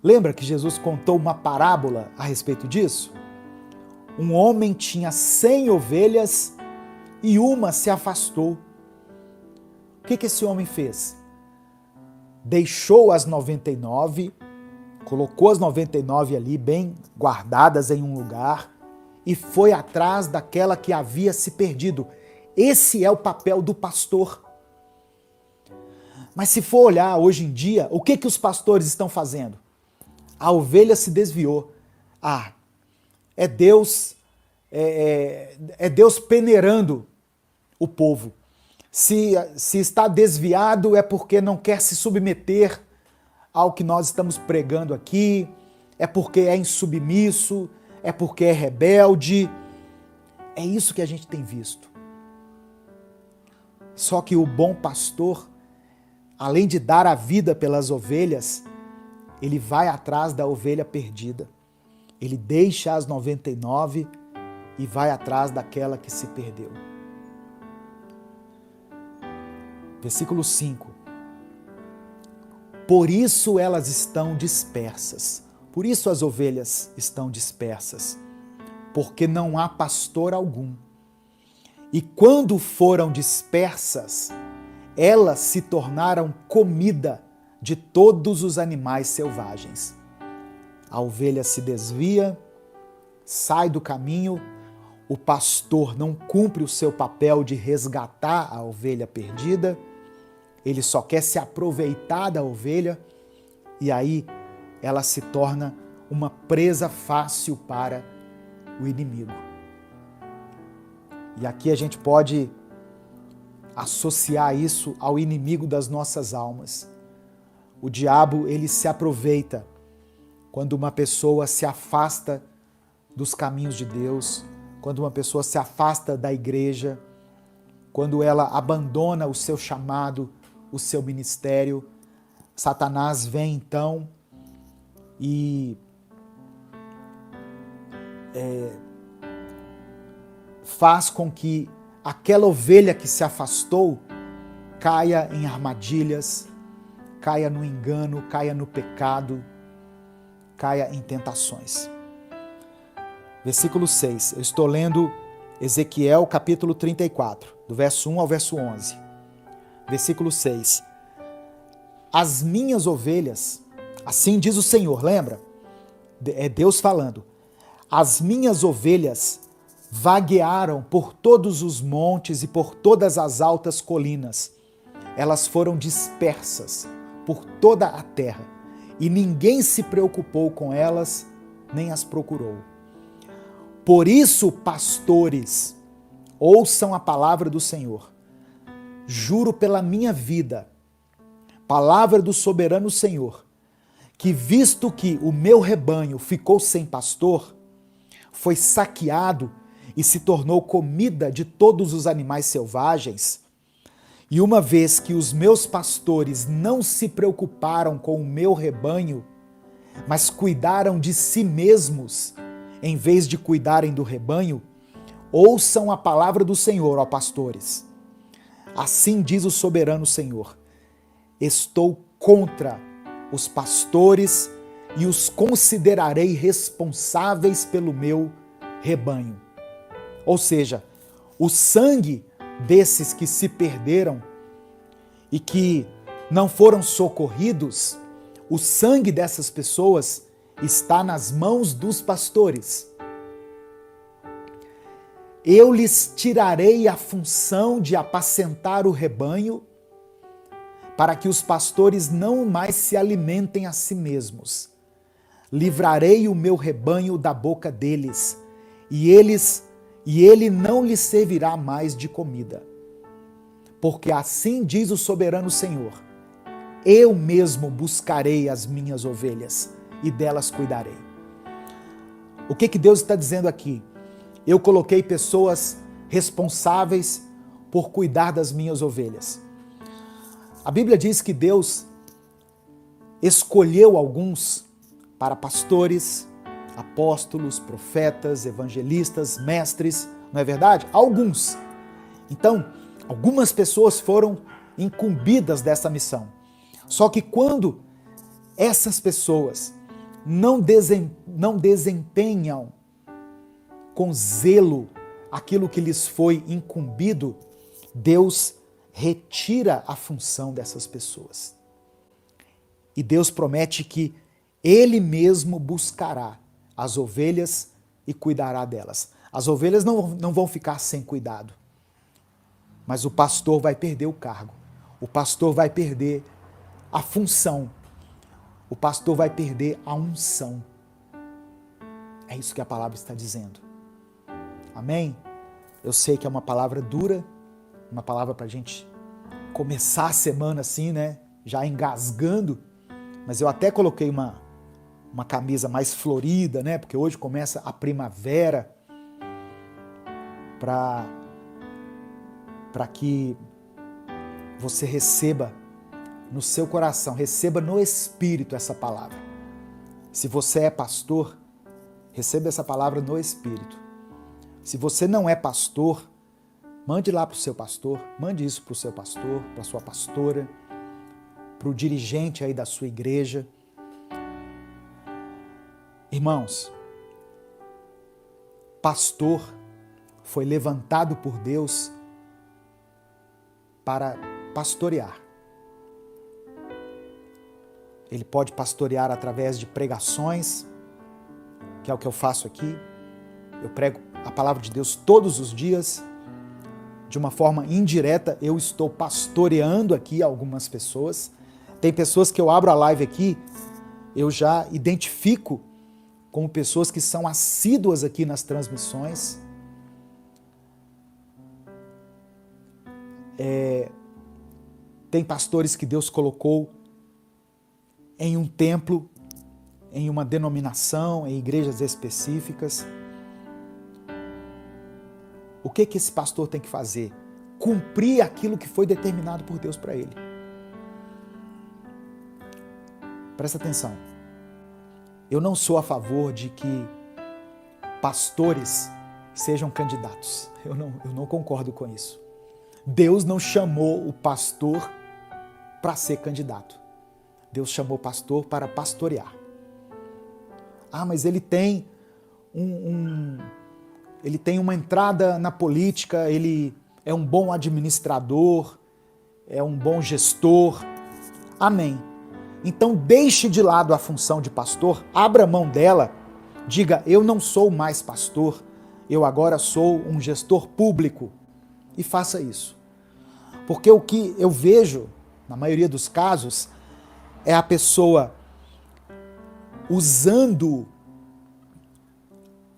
Speaker 1: Lembra que Jesus contou uma parábola a respeito disso? Um homem tinha 100 ovelhas e uma se afastou. O que esse homem fez? Deixou as 99, colocou as 99 ali bem guardadas em um lugar e foi atrás daquela que havia se perdido. Esse é o papel do pastor. Mas se for olhar hoje em dia, o que os pastores estão fazendo? A ovelha se desviou. É Deus peneirando o povo. Se está desviado é porque não quer se submeter ao que nós estamos pregando aqui, é porque é insubmisso, é porque é rebelde. É isso que a gente tem visto. Só que o bom pastor, além de dar a vida pelas ovelhas, ele vai atrás da ovelha perdida. Ele deixa as 99 e vai atrás daquela que se perdeu. Versículo 5. Por isso elas estão dispersas. Por isso as ovelhas estão dispersas. Porque não há pastor algum. E quando foram dispersas, elas se tornaram comida de todos os animais selvagens. A ovelha se desvia, sai do caminho, o pastor não cumpre o seu papel de resgatar a ovelha perdida, ele só quer se aproveitar da ovelha e aí ela se torna uma presa fácil para o inimigo. E aqui a gente pode associar isso ao inimigo das nossas almas. O diabo, ele se aproveita quando uma pessoa se afasta dos caminhos de Deus, quando uma pessoa se afasta da igreja, quando ela abandona o seu chamado, o seu ministério. Satanás vem então e faz com que aquela ovelha que se afastou caia em armadilhas, caia no engano, caia no pecado, caia em tentações. Versículo 6, eu estou lendo Ezequiel capítulo 34, do verso 1 ao verso 11. Versículo 6. As minhas ovelhas, assim diz o Senhor, lembra? É Deus falando. As minhas ovelhas vaguearam por todos os montes e por todas as altas colinas. Elas foram dispersas por toda a terra, e ninguém se preocupou com elas, nem as procurou. Por isso, pastores, ouçam a palavra do Senhor. Juro pela minha vida, palavra do soberano Senhor, que visto que o meu rebanho ficou sem pastor, foi saqueado e se tornou comida de todos os animais selvagens, e uma vez que os meus pastores não se preocuparam com o meu rebanho, mas cuidaram de si mesmos, em vez de cuidarem do rebanho, ouçam a palavra do Senhor, ó pastores. Assim diz o soberano Senhor: estou contra os pastores e os considerarei responsáveis pelo meu rebanho. Ou seja, o sangue desses que se perderam e que não foram socorridos, o sangue dessas pessoas está nas mãos dos pastores. Eu lhes tirarei a função de apacentar o rebanho, para que os pastores não mais se alimentem a si mesmos. Livrarei o meu rebanho da boca deles, e ele não lhes servirá mais de comida. Porque assim diz o soberano Senhor: eu mesmo buscarei as minhas ovelhas e delas cuidarei. O que Deus está dizendo aqui? Eu coloquei pessoas responsáveis por cuidar das minhas ovelhas. A Bíblia diz que Deus escolheu alguns para pastores, apóstolos, profetas, evangelistas, mestres, não é verdade? Alguns. Então, algumas pessoas foram incumbidas dessa missão. Só que quando essas pessoas não desempenham com zelo aquilo que lhes foi incumbido, Deus retira a função dessas pessoas. E Deus promete que Ele mesmo buscará as ovelhas e cuidará delas. As ovelhas não vão ficar sem cuidado, mas o pastor vai perder o cargo, o pastor vai perder a função, o pastor vai perder a unção. É isso que a palavra está dizendo. Amém? Eu sei que é uma palavra dura, uma palavra para a gente começar a semana assim, né? Já engasgando, mas eu até coloquei uma camisa mais florida, né? Porque hoje começa a primavera, para que você receba no seu coração, receba no Espírito essa palavra. Se você é pastor, receba essa palavra no Espírito. Se você não é pastor, mande lá para o seu pastor, mande isso para o seu pastor, para a sua pastora, para o dirigente aí da sua igreja. Irmãos, pastor foi levantado por Deus para pastorear. Ele pode pastorear através de pregações, que é o que eu faço aqui. Eu prego a palavra de Deus todos os dias. De uma forma indireta, eu estou pastoreando aqui algumas pessoas. Tem pessoas que eu abro a live aqui, eu já identifico como pessoas que são assíduas aqui nas transmissões. Tem pastores que Deus colocou em um templo, em uma denominação, em igrejas específicas. O que esse pastor tem que fazer? Cumprir aquilo que foi determinado por Deus para ele. Presta atenção. Eu não sou a favor de que pastores sejam candidatos. Eu não concordo com isso. Deus não chamou o pastor para ser candidato. Deus chamou o pastor para pastorear. Mas ele tem ele tem uma entrada na política, ele é um bom administrador, é um bom gestor. Amém. Então deixe de lado a função de pastor, abra mão dela, diga: eu não sou mais pastor, eu agora sou um gestor público. E faça isso. Porque o que eu vejo, na maioria dos casos, é a pessoa usando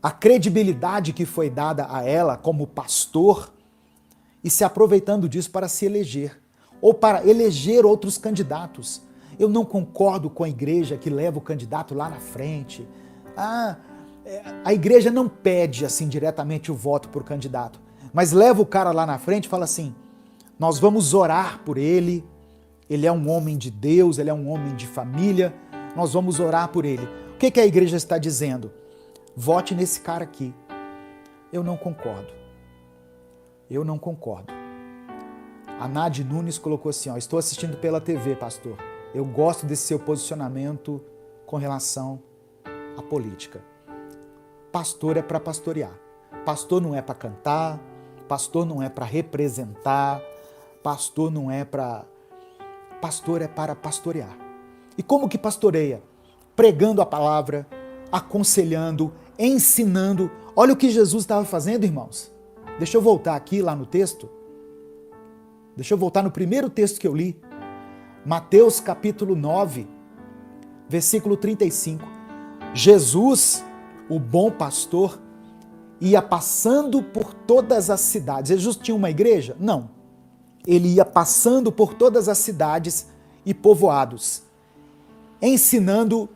Speaker 1: a credibilidade que foi dada a ela como pastor e se aproveitando disso para se eleger ou para eleger outros candidatos. Eu não concordo com a igreja que leva o candidato lá na frente. A igreja não pede assim diretamente o voto por candidato, mas leva o cara lá na frente e fala assim: nós vamos orar por ele, ele é um homem de Deus, ele é um homem de família, nós vamos orar por ele. O que a igreja está dizendo? Vote nesse cara aqui. Eu não concordo. Eu não concordo. A Nádia Nunes colocou assim: estou assistindo pela TV, pastor. Eu gosto desse seu posicionamento com relação à política. Pastor é para pastorear. Pastor não é para cantar, pastor não é para representar, pastor não é para... Pastor é para pastorear. E como que pastoreia? Pregando a palavra, aconselhando, ensinando. Olha o que Jesus estava fazendo, irmãos. Deixa eu voltar aqui lá no texto. Deixa eu voltar no primeiro texto que eu li. Mateus capítulo 9, versículo 35. Jesus, o bom pastor, ia passando por todas as cidades. Jesus tinha uma igreja? Não. Ele ia passando por todas as cidades e povoados, ensinando,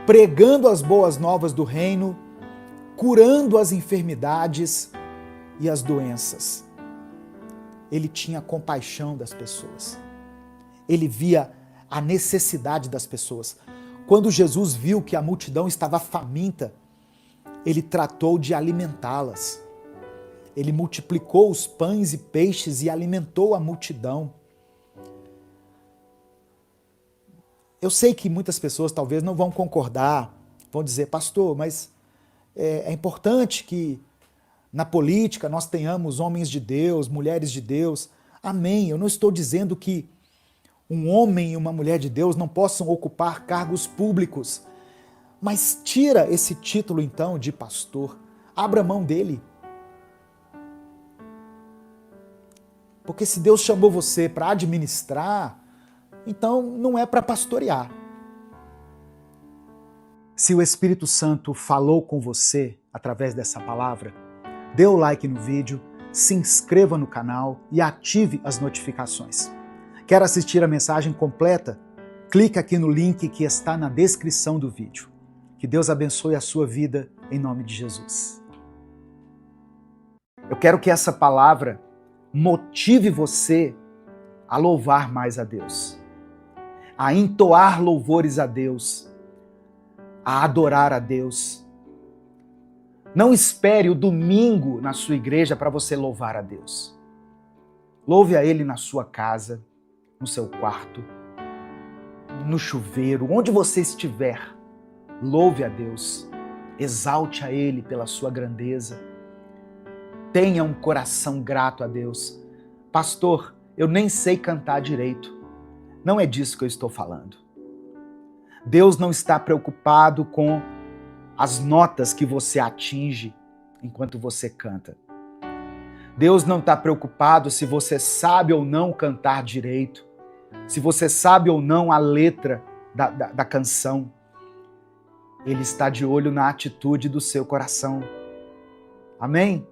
Speaker 1: pregando as boas novas do reino, curando as enfermidades e as doenças. Ele tinha compaixão das pessoas. Ele via a necessidade das pessoas. Quando Jesus viu que a multidão estava faminta, ele tratou de alimentá-las. Ele multiplicou os pães e peixes e alimentou a multidão. Eu sei que muitas pessoas talvez não vão concordar, vão dizer, pastor, mas é importante que na política nós tenhamos homens de Deus, mulheres de Deus. Amém. Eu não estou dizendo que um homem e uma mulher de Deus não possam ocupar cargos públicos. Mas tira esse título então de pastor. Abra mão dele. Porque se Deus chamou você para administrar, então não é para pastorear. Se o Espírito Santo falou com você através dessa palavra, dê o like no vídeo, se inscreva no canal e ative as notificações. Quer assistir a mensagem completa? Clique aqui no link que está na descrição do vídeo. Que Deus abençoe a sua vida em nome de Jesus. Eu quero que essa palavra motive você a louvar mais a Deus, a entoar louvores a Deus, a adorar a Deus. Não espere o domingo na sua igreja para você louvar a Deus. Louve a Ele na sua casa, no seu quarto, no chuveiro, onde você estiver. Louve a Deus, exalte a Ele pela sua grandeza. Tenha um coração grato a Deus. Pastor, eu nem sei cantar direito. Não é disso que eu estou falando. Deus não está preocupado com as notas que você atinge enquanto você canta. Deus não está preocupado se você sabe ou não cantar direito, se você sabe ou não a letra da canção. Ele está de olho na atitude do seu coração. Amém?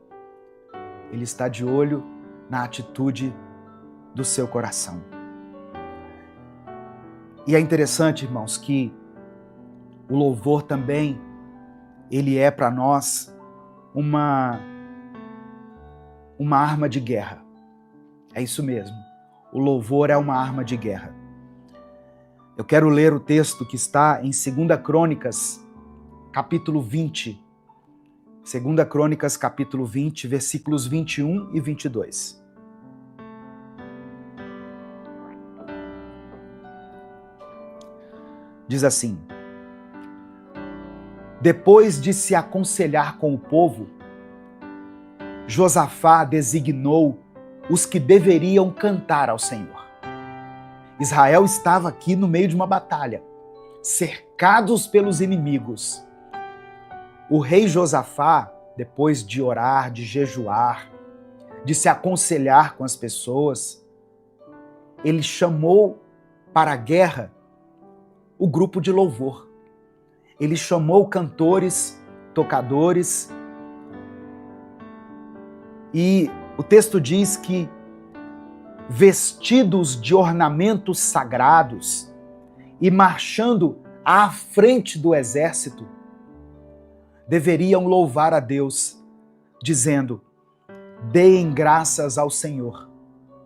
Speaker 1: Ele está de olho na atitude do seu coração. E é interessante, irmãos, que o louvor também, ele é para nós uma arma de guerra. É isso mesmo. O louvor é uma arma de guerra. Eu quero ler o texto que está em 2 Crônicas, capítulo 20. 2 Crônicas, capítulo 20, versículos 21 e 22. Diz assim: depois de se aconselhar com o povo, Josafá designou os que deveriam cantar ao Senhor. Israel estava aqui no meio de uma batalha, cercados pelos inimigos. O rei Josafá, depois de orar, de jejuar, de se aconselhar com as pessoas, ele chamou para a guerra o grupo de louvor. Ele chamou cantores, tocadores, e o texto diz que, vestidos de ornamentos sagrados e marchando à frente do exército, deveriam louvar a Deus, dizendo: deem graças ao Senhor,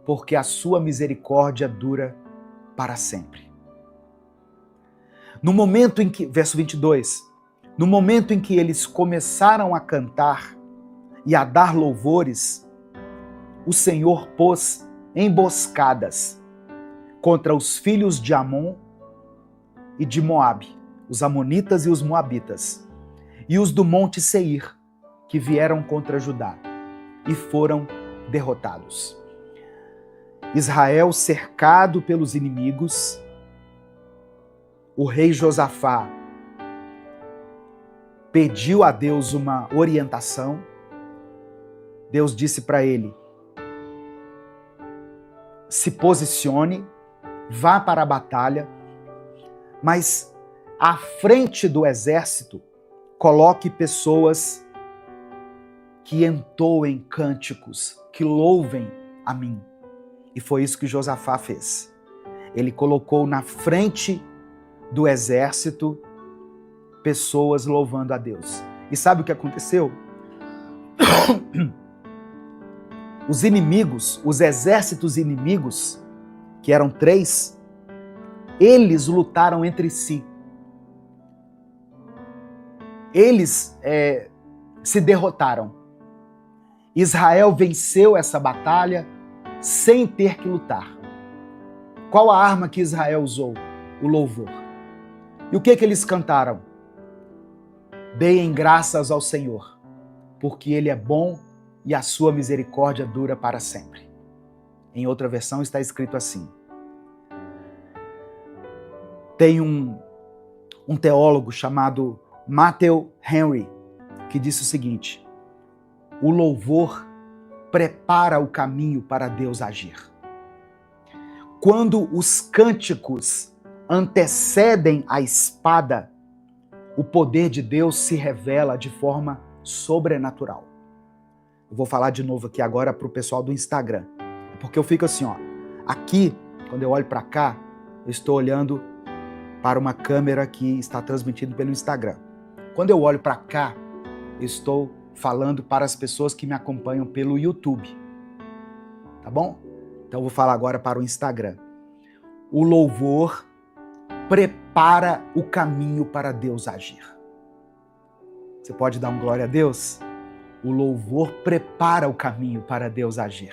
Speaker 1: porque a sua misericórdia dura para sempre. No momento em que, verso 22, no momento em que eles começaram a cantar e a dar louvores, o Senhor pôs emboscadas contra os filhos de Amon e de Moabe, os amonitas e os moabitas, e os do monte Seir, que vieram contra Judá, e foram derrotados. Israel cercado pelos inimigos, o rei Josafá pediu a Deus uma orientação. Deus disse para ele: se posicione, vá para a batalha, mas à frente do exército, coloque pessoas que entoem cânticos, que louvem a mim. E foi isso que Josafá fez. Ele colocou na frente do exército pessoas louvando a Deus. E sabe o que aconteceu? Os inimigos, os exércitos inimigos, que eram 3, eles lutaram entre si. Eles se derrotaram. Israel venceu essa batalha sem ter que lutar. Qual a arma que Israel usou? O louvor. E o que eles cantaram? Deem graças ao Senhor, porque Ele é bom e a sua misericórdia dura para sempre. Em outra versão está escrito assim. Tem um teólogo chamado Matthew Henry que disse o seguinte: o louvor prepara o caminho para Deus agir. Quando os cânticos antecedem a espada, o poder de Deus se revela de forma sobrenatural. Eu vou falar de novo aqui agora para o pessoal do Instagram, porque eu fico assim, ó. Aqui, quando eu olho para cá, eu estou olhando para uma câmera que está transmitindo pelo Instagram. Quando eu olho para cá, eu estou falando para as pessoas que me acompanham pelo YouTube. Tá bom? Então eu vou falar agora para o Instagram. O louvor prepara o caminho para Deus agir. Você pode dar um glória a Deus? O louvor prepara o caminho para Deus agir.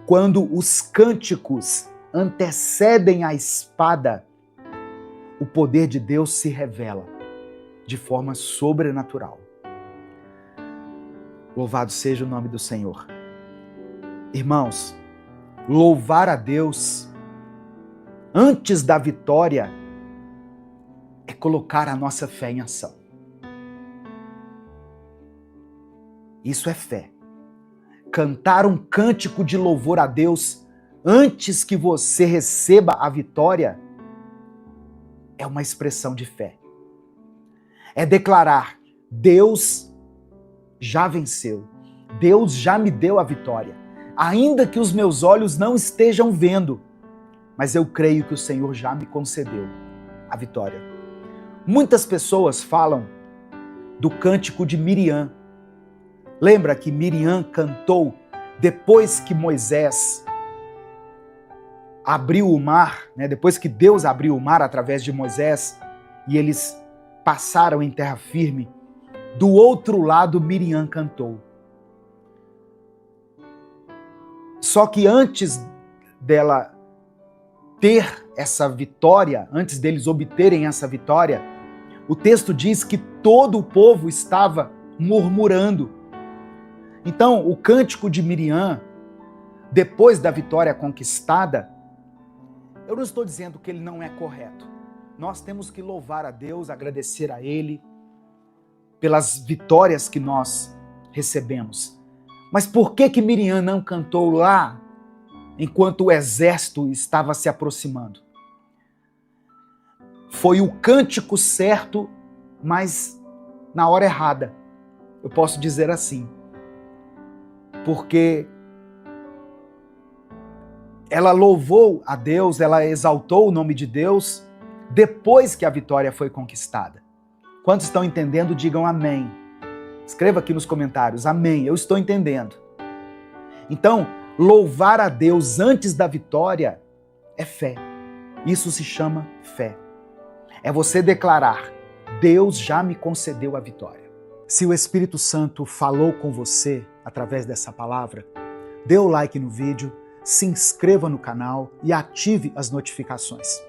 Speaker 1: Quando os cânticos antecedem a espada, o poder de Deus se revela de forma sobrenatural. Louvado seja o nome do Senhor. Irmãos, louvar a Deus antes da vitória é colocar a nossa fé em ação. Isso é fé. Cantar um cântico de louvor a Deus antes que você receba a vitória é uma expressão de fé. É declarar: Deus já venceu. Deus já me deu a vitória. Ainda que os meus olhos não estejam vendo, mas eu creio que o Senhor já me concedeu a vitória. Muitas pessoas falam do cântico de Miriam. Lembra que Miriam cantou depois que Moisés abriu o mar, né? Depois que Deus abriu o mar através de Moisés e eles passaram em terra firme, do outro lado Miriam cantou. Só que antes dela ter essa vitória, antes deles obterem essa vitória, o texto diz que todo o povo estava murmurando. Então, o cântico de Miriam, depois da vitória conquistada, eu não estou dizendo que ele não é correto. Nós temos que louvar a Deus, agradecer a Ele pelas vitórias que nós recebemos. Mas por que Miriam não cantou lá, enquanto o exército estava se aproximando? Foi o cântico certo, mas na hora errada. Eu posso dizer assim. Porque ela louvou a Deus, ela exaltou o nome de Deus depois que a vitória foi conquistada. Quantos estão entendendo, digam amém. Escreva aqui nos comentários, amém, eu estou entendendo. Então, louvar a Deus antes da vitória é fé. Isso se chama fé. É você declarar: Deus já me concedeu a vitória. Se o Espírito Santo falou com você através dessa palavra, dê o like no vídeo, se inscreva no canal e ative as notificações.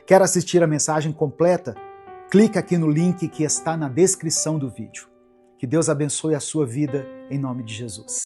Speaker 1: Quer assistir a mensagem completa? Clique aqui no link que está na descrição do vídeo. Que Deus abençoe a sua vida em nome de Jesus.